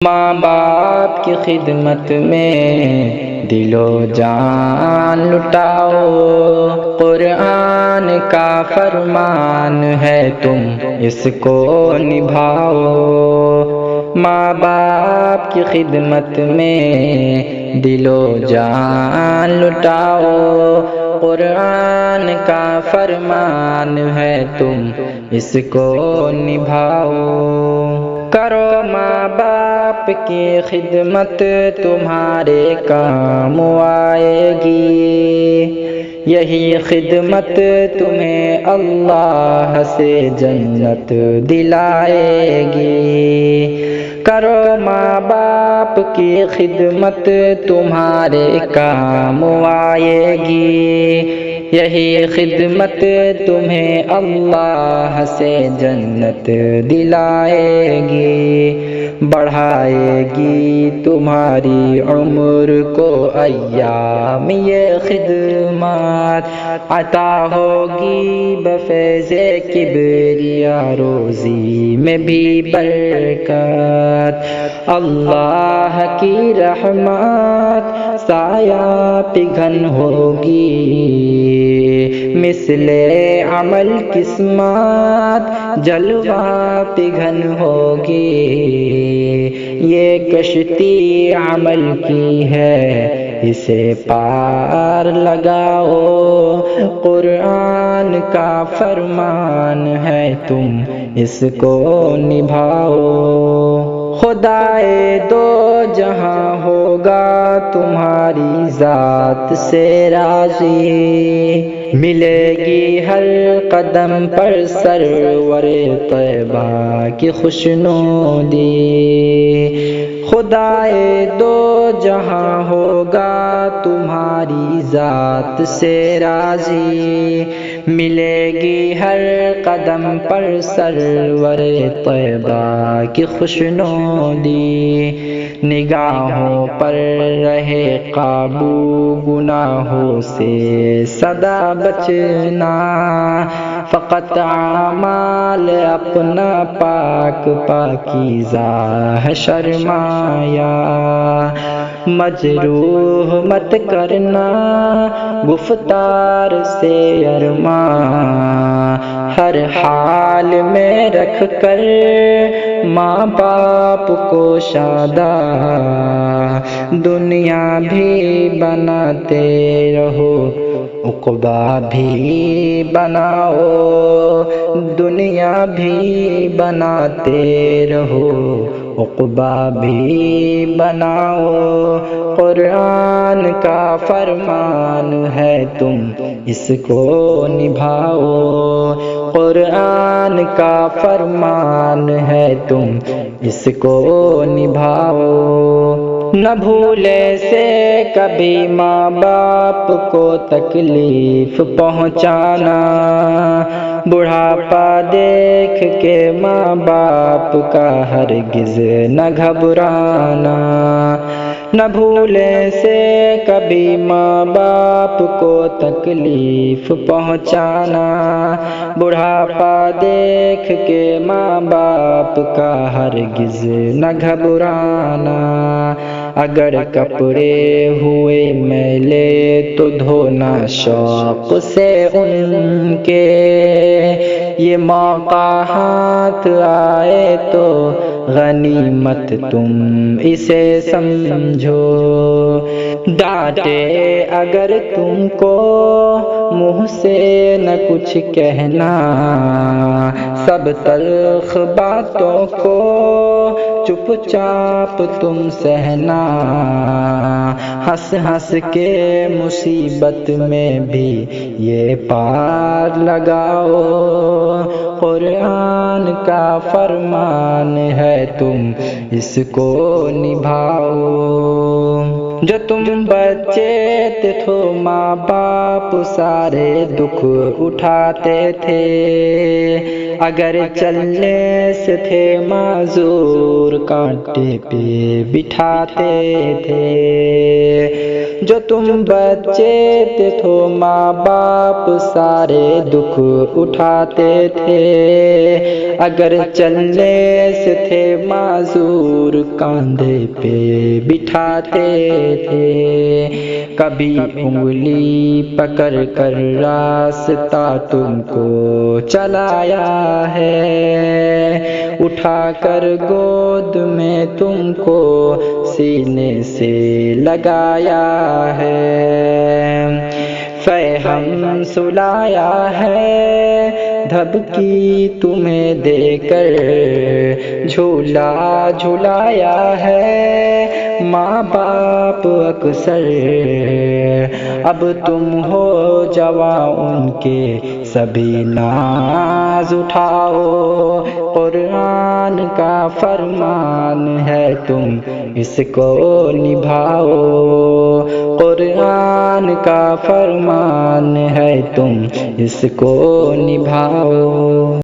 ماں باپ کی خدمت میں دل و جان لٹاؤ، قرآن کا فرمان ہے تم اس کو نبھاؤ۔ ماں باپ کی خدمت میں دل و جان لٹاؤ، قرآن کا فرمان ہے تم اس کو نبھاؤ۔ کرو ماں باپ کی خدمت تمہارے کام آئے گی، یہی خدمت تمہیں اللہ سے جنت دلائے گی۔ کرو ماں باپ کی خدمت تمہارے کام آئے گی، یہی خدمت تمہیں اللہ سے جنت دلائے گی، بڑھائے گی تمہاری عمر کو ایام یہ خدمات، عطا ہوگی بفیض کبریا روزی میں بھی برکت، اللہ کی رحمت سایہ پگھن ہوگی، مثل عمل قسمت جلوہ پگھن ہوگی، یہ کشتی عمل کی ہے اسے پار لگاؤ، قرآن کا فرمان ہے تم اس کو نبھاؤ۔ خدائے دو جہاں ہوگا تمہاری ذات سے راضی، ملے گی ہر قدم پر سرور طیبہ کی خوشنودی۔ خدائے دو جہاں ہوگا تمہاری ذات سے راضی، ملے گی ہر قدم پر سرور طیبہ کی خوشنودی۔ نگاہوں پر رہے قابو گناہوں سے سدا بچنا، فقط اعمال اپنا پاک پاکیزہ ہے شرمایا، مجروح مت کرنا گفتار سے ارماں، ہر حال میں رکھ کر ماں باپ کو شاداں، دنیا بھی بناتے رہو عقبہ بھی بناؤ، دنیا بھی بناتے رہو عقبہ بھی بناؤ، قرآن کا فرمان ہے تم اس کو نبھاؤ، قرآن کا فرمان ہے تم اس کو نبھاؤ۔ نہ بھولے سے کبھی ماں باپ کو تکلیف پہنچانا، بڑھاپا دیکھ کے ماں باپ کا ہرگز نہ گھبرانا، نہ بھولے سے کبھی ماں باپ کو تکلیف پہنچانا، بڑھاپا دیکھ کے ماں باپ کا ہرگز نہ گھبرانا، اگر کپڑے ہوئے میلے تو دھونا شوق سے ان کے، یہ موقع ہاتھ آئے تو غنیمت تم اسے سمجھو، ڈانٹے اگر تم کو منہ سے نہ کچھ کہنا، سب تلخ باتوں کو چپ چاپ تم سہنا، ہنس ہنس کے مصیبت میں بھی یہ پار لگاؤ، قرآن کا فرمان ہے تم اس کو نبھاؤ۔ جو تم بچے تھے تو ماں باپ سارے دکھ اٹھاتے تھے، اگر چلنے سے تھے معذور کانٹے پہ بٹھاتے تھے۔ جو تم بچے تھے تو ماں باپ سارے دکھ اٹھاتے تھے، اگر چلنے سے تھے معذور کاندھے پہ بٹھاتے تھے۔ کبھی انگلی پکڑ کر راستہ تم کو چلایا ہے، اٹھا کر گود میں تم کو سینے سے لگایا ہے، فہم سلایا ہے، دھبکی تمہیں دے کر جھولا جھلایا ہے، ماں باپ اکثر اب تم ہو جواں ان کے سبھی ناز اٹھاؤ، قرآن کا فرمان ہے تم اس کو نبھاؤ، قرآن کا فرمان ہے تم اس کو نبھاؤ۔